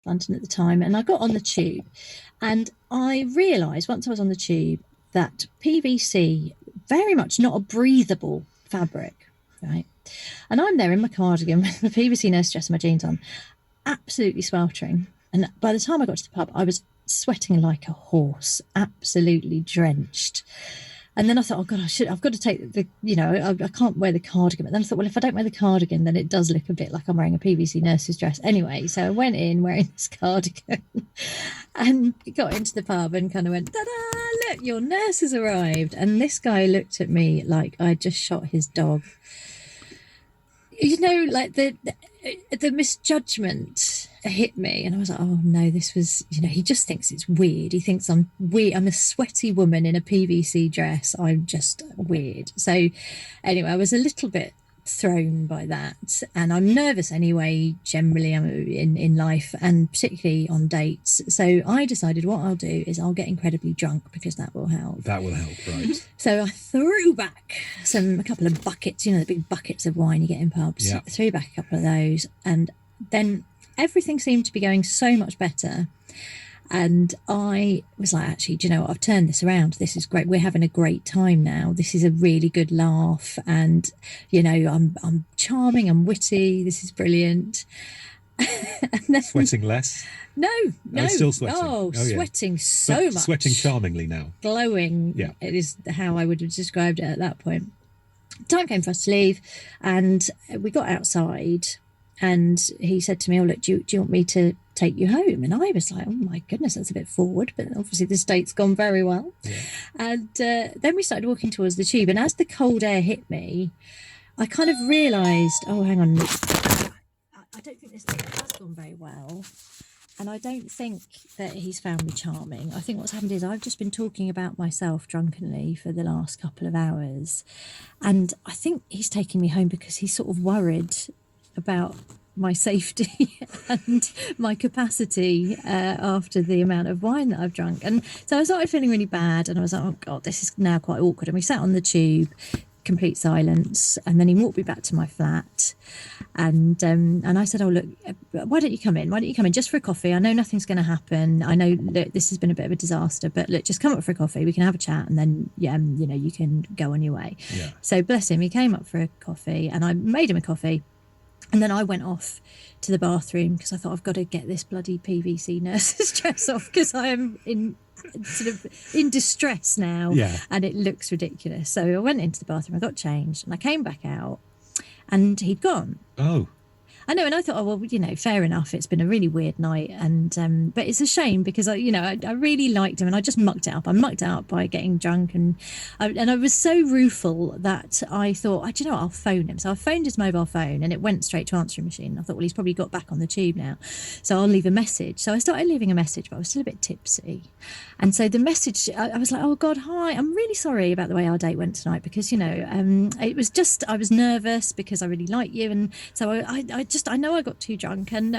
London at the time, and I got on the tube, and I realised once I was on the tube that PVC very much not a breathable fabric, right? And I'm there in my cardigan with my PVC nurse dress and my jeans on, absolutely sweltering. And by the time I got to the pub, I was sweating like a horse, absolutely drenched. And then I thought, oh God, I've got to take I can't wear the cardigan. But then I thought, well, if I don't wear the cardigan, then it does look a bit like I'm wearing a PVC nurse's dress. Anyway, so I went in wearing this cardigan and got into the pub and kind of went, ta-da, look, your nurse has arrived. And this guy looked at me like I just shot his dog. Like the misjudgment hit me, and I was like, oh no, this was, he just thinks it's weird. He thinks I'm weird. I'm a sweaty woman in a PVC dress. I'm just weird. So anyway, I was a little bit thrown by that, and I'm nervous anyway generally in life, and particularly on dates. So I decided what I'll do is I'll get incredibly drunk, because that will help. Right. So I threw back a couple of buckets, the big buckets of wine you get in pubs. Yeah. Threw back a couple of those, and then everything seemed to be going so much better. And I was like, actually, do you know what? I've turned this around. This is great. We're having a great time now. This is a really good laugh. And, I'm charming. I'm witty. This is brilliant. And then, sweating less? No. Still sweating. Oh, sweating so much. Sweating charmingly now. Glowing. Yeah. It is how I would have described it at that point. Time came for us to leave, and we got outside. And he said to me, oh, look, do you want me to take you home? And I was like, oh, my goodness, that's a bit forward. But obviously this date's gone very well. Yeah. And then we started walking towards the tube. And as the cold air hit me, I kind of realised, oh, hang on. I don't think this date has gone very well. And I don't think that he's found me charming. I think what's happened is I've just been talking about myself drunkenly for the last couple of hours. And I think he's taking me home because he's sort of worried about my safety and my capacity after the amount of wine that I've drunk. And so I started feeling really bad, and I was like, oh God, this is now quite awkward. And we sat on the tube, complete silence, and then he walked me back to my flat, and I said, oh look, why don't you come in just for a coffee? I know nothing's going to happen. I know that this has been a bit of a disaster, but look, just come up for a coffee, we can have a chat, and then you can go on your way. Yeah. So bless him, he came up for a coffee, and I made him a coffee. And then I went off to the bathroom because I thought, I've got to get this bloody PVC nurse's dress off, because I am in distress now. Yeah. And it looks ridiculous. So I went into the bathroom, I got changed, and I came back out, and he'd gone. Oh. I know, and I thought, oh well, fair enough. It's been a really weird night, and but it's a shame because I really liked him, and I just mucked it up. I mucked it up by getting drunk, and I was so rueful that I thought, do you know what? I'll phone him. So I phoned his mobile phone, and it went straight to answering machine. I thought, well, he's probably got back on the tube now, so I'll leave a message. So I started leaving a message, but I was still a bit tipsy, and so the message, I was like, oh God, hi, I'm really sorry about the way our date went tonight, because it was just, I was nervous because I really like you, and so I know I got too drunk, and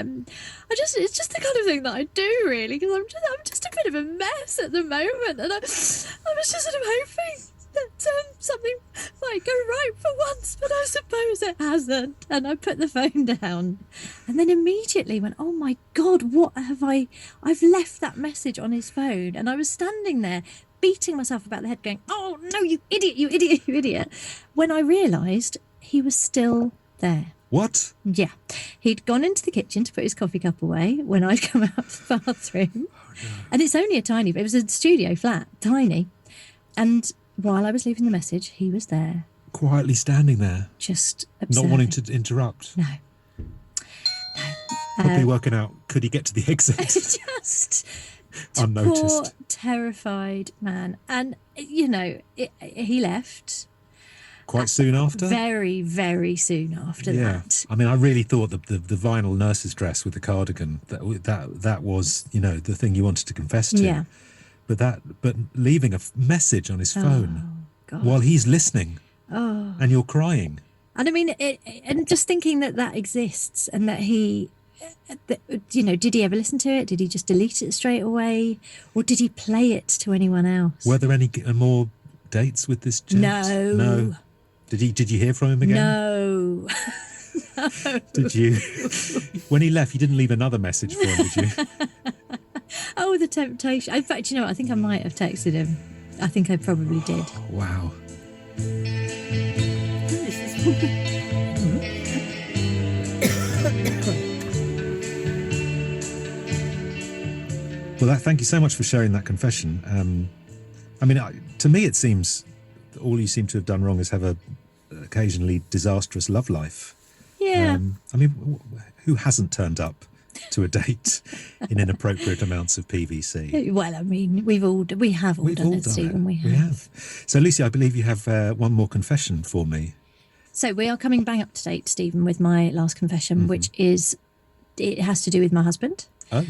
it's just the kind of thing that I do, really, because I'm just a bit of a mess at the moment, and I was just sort of hoping that something might go right for once, but I suppose it hasn't. And I put the phone down, and then immediately went, oh my God, what have I've left that message on his phone, and I was standing there beating myself about the head going, oh no, you idiot, when I realised he was still there. What? Yeah. He'd gone into the kitchen to put his coffee cup away when I'd come out of the bathroom. Oh, no. And it's only it was a studio flat, tiny. And while I was leaving the message, he was there. Quietly standing there. Just observing. Not wanting to interrupt. No. Probably working out, could he get to the exit? Just unnoticed. Poor, terrified man. And, he left. Quite soon after? Very, very soon after that. I mean, I really thought the vinyl nurse's dress with the cardigan, that was, the thing you wanted to confess to. Yeah. But leaving a message on his phone while he's listening and you're crying. And I mean, and just thinking that exists, and that he, did he ever listen to it? Did he just delete it straight away? Or did he play it to anyone else? Were there any more dates with this gent? No. Did you hear from him again? No. Did you? When he left, you didn't leave another message for him, did you? Oh, the temptation. In fact, you know what? I think I might have texted him. I think I probably did. Wow. Well, thank you so much for sharing that confession. I mean, to me, it seems all you seem to have done wrong is have a occasionally disastrous love life. Yeah. I mean, who hasn't turned up to a date in inappropriate amounts of PVC? Well, I mean, we have all done it, Stephen. We have. So, Lucy, I believe you have one more confession for me. So we are coming bang up to date, Stephen, with my last confession, which is, it has to do with my husband. Oh.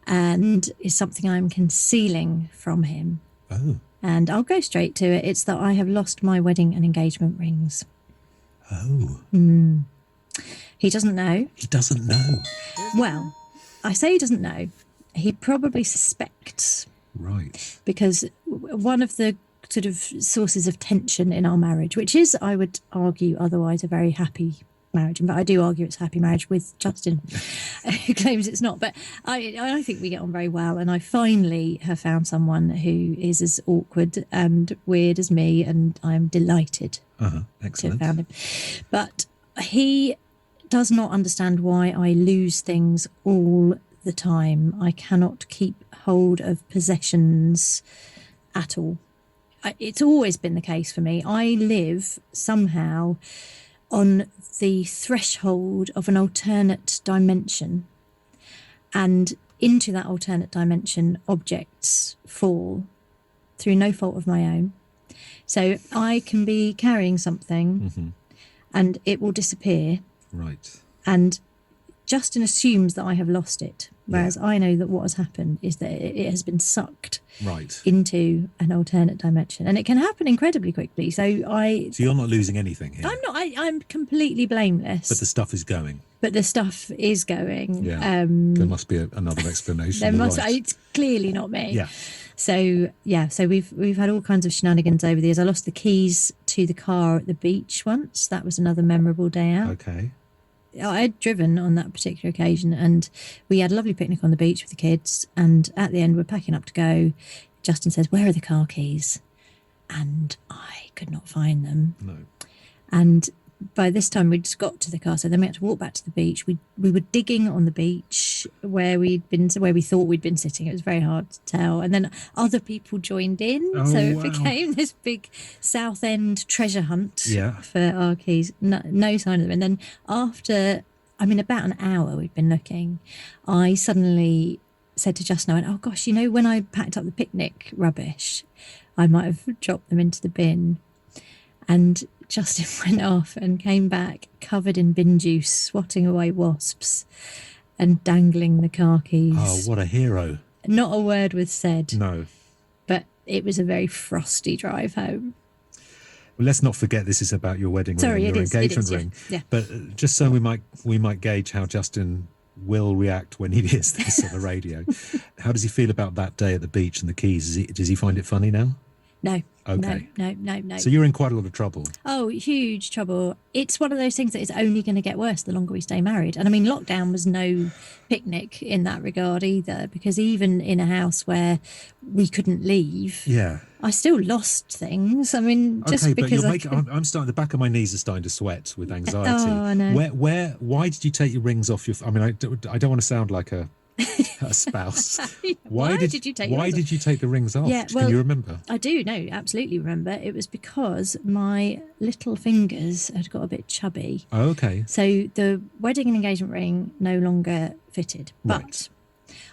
And is something I'm concealing from him. Oh. And I'll go straight to it. It's that I have lost my wedding and engagement rings. Oh. He doesn't know. He doesn't know. Well, I say he doesn't know. He probably suspects. Right. Because one of the sort of sources of tension in our marriage, which is, I would argue, otherwise a very happy marriage. In fact, I do argue it's a happy marriage with Justin, who claims it's not. But I think we get on very well. And I finally have found someone who is as awkward and weird as me. And I'm delighted Excellent. to have found him. But he does not understand why I lose things all the time. I cannot keep hold of possessions at all. It's always been the case for me. I live somehow on the threshold of an alternate dimension, and into that alternate dimension objects fall through no fault of my own. So I can be carrying something and it will disappear. Right. And Justin assumes that I have lost it, whereas I know that what has happened is that it has been sucked into an alternate dimension, and it can happen incredibly quickly. So you're not losing anything here. I'm not. I'm completely blameless. But the stuff is going. Yeah. There must be another explanation. There must. Right. It's clearly not me. Yeah. So we've had all kinds of shenanigans over the years. I lost the keys to the car at the beach once. That was another memorable day out. Okay. I had driven on that particular occasion, and we had a lovely picnic on the beach with the kids, and at the end we're packing up to go. Justin says, "Where are the car keys?" And I could not find them. No. And by this time we'd got to the car, so then we had to walk back to the beach. We were digging on the beach where we thought we'd been sitting. It was very hard to tell, and then other people joined in, so it became this big South End treasure hunt for our keys. No sign of them. And then after, about an hour we'd been looking, I suddenly said to Justin, I went, "Oh gosh, when I packed up the picnic rubbish, I might have dropped them into the bin." And Justin went off and came back covered in bin juice, swatting away wasps and dangling the car keys. Oh, what a hero. Not a word was said. No. But it was a very frosty drive home. Well, let's not forget this is about your wedding ring, your engagement ring. Yeah. But just so we might gauge how Justin will react when he hears this on the radio. How does he feel about that day at the beach and the keys? Does he find it funny now? No. Okay. No. So you're in quite a lot of trouble. Oh, huge trouble. It's one of those things that is only going to get worse the longer we stay married. And lockdown was no picnic in that regard either, because even in a house where we couldn't leave, I still lost things. Just because I'm starting, the back of my knees are starting to sweat with anxiety. Oh, I know. Why did you take your rings off your? I don't want to sound like a spouse. Why did you take the rings off? Yeah, Can you remember? I do. No, absolutely remember. It was because my little fingers had got a bit chubby. Oh, okay. So the wedding and engagement ring no longer fitted, but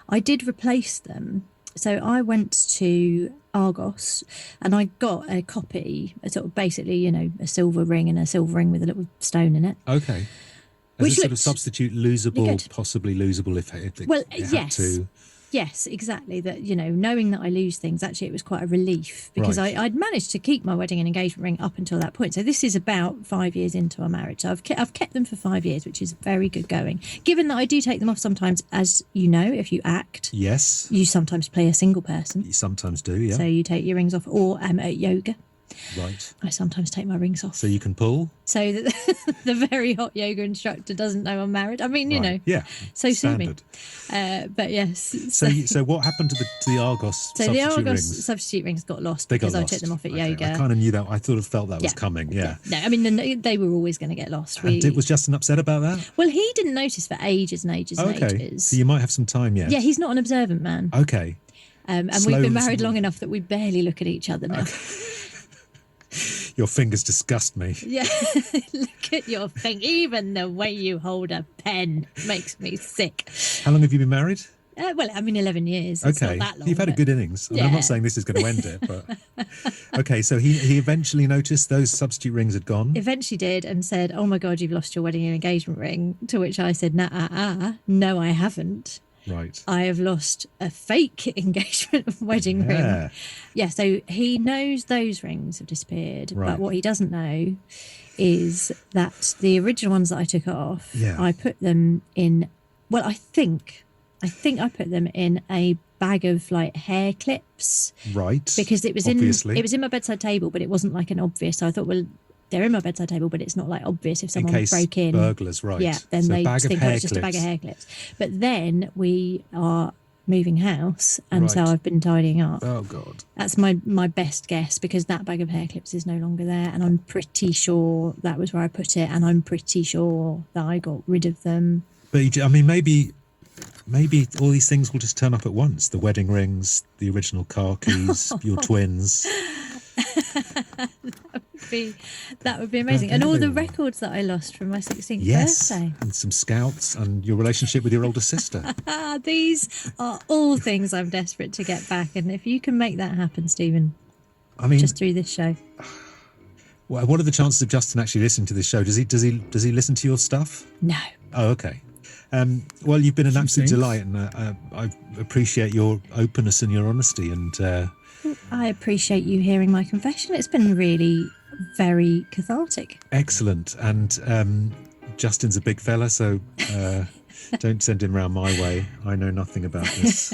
I did replace them. So I went to Argos and I got a copy, a sort of basically, a silver ring and a silver ring with a little stone in it. Okay. As a sort of substitute, possibly losable if it had to. Yes, exactly. That, knowing that I lose things, actually it was quite a relief because I'd managed to keep my wedding and engagement ring up until that point. So this is about 5 years into our marriage. So I've kept them for 5 years, which is very good going. Given that I do take them off sometimes, as you know, if you act. Yes. You sometimes play a single person. You sometimes do, yeah. So you take your rings off, or at yoga. Right. I sometimes take my rings off. So you can pull? So that the very hot yoga instructor doesn't know I'm married. I mean, you know. Yeah. So standard. sue me. But yes. So what happened to the Argos So substitute the Argos rings? substitute rings got lost They got because I lost. took them off at Okay. yoga. I kind of knew that. I sort of felt that was coming. Yeah. No, I mean, they were always going to get lost. Was Justin upset about that? Well, he didn't notice for ages and ages and ages. So you might have some time yet. Yeah, he's not an observant man. Okay. And we've been married long enough that we barely look at each other now. Okay. Your fingers disgust me. Yeah, look at your thing. Even the way you hold a pen makes me sick. How long have you been married? Well, I mean, 11 years. Okay. It's not that long, You've had a good innings. I mean, I'm not saying this is going to end it, but... Okay, so he eventually noticed those substitute rings had gone? Eventually did, and said, oh my God, you've lost your wedding and engagement ring. To which I said, no, I haven't. Right. I have lost a fake engagement wedding ring. Yeah, so he knows those rings have disappeared. Right. But what he doesn't know is that the original ones that I took off, I put them in, well, I think I put them in a bag of like hair clips. Right. Because it was in my bedside table, but it wasn't like an obvious. So I thought, well, they're in my bedside table, but it's not like obvious if someone broke in. Burglars, right. Yeah, then so they think it's just a bag of hair clips. But then we are moving house, and so I've been tidying up. Oh God. That's my best guess, because that bag of hair clips is no longer there, and I'm pretty sure that was where I put it, and I'm pretty sure that I got rid of them. But I mean, maybe all these things will just turn up at once. The wedding rings, the original car keys, your twins. That would be amazing. And all the records that I lost from my 16th birthday. And some scouts and your relationship with your older sister. These are all things I'm desperate to get back. And if you can make that happen, Stephen, I mean, just through this show. Well, what are the chances of Justin actually listening to this show? Does he listen to your stuff? No. Oh, okay. Well, you've been an absolute delight, and I appreciate your openness and your honesty. And I appreciate you hearing my confession. It's been really very cathartic. Excellent. And Justin's a big fella, so don't send him round my way. I know nothing about this.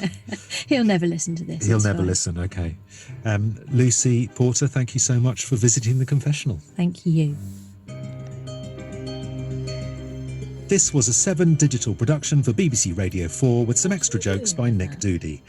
He'll never listen to this. He'll never listen. Okay. Lucy Porter, thank you so much for visiting the confessional. Thank you. This was a 7 Digital production for BBC Radio 4 with some extra jokes by Nick Doody.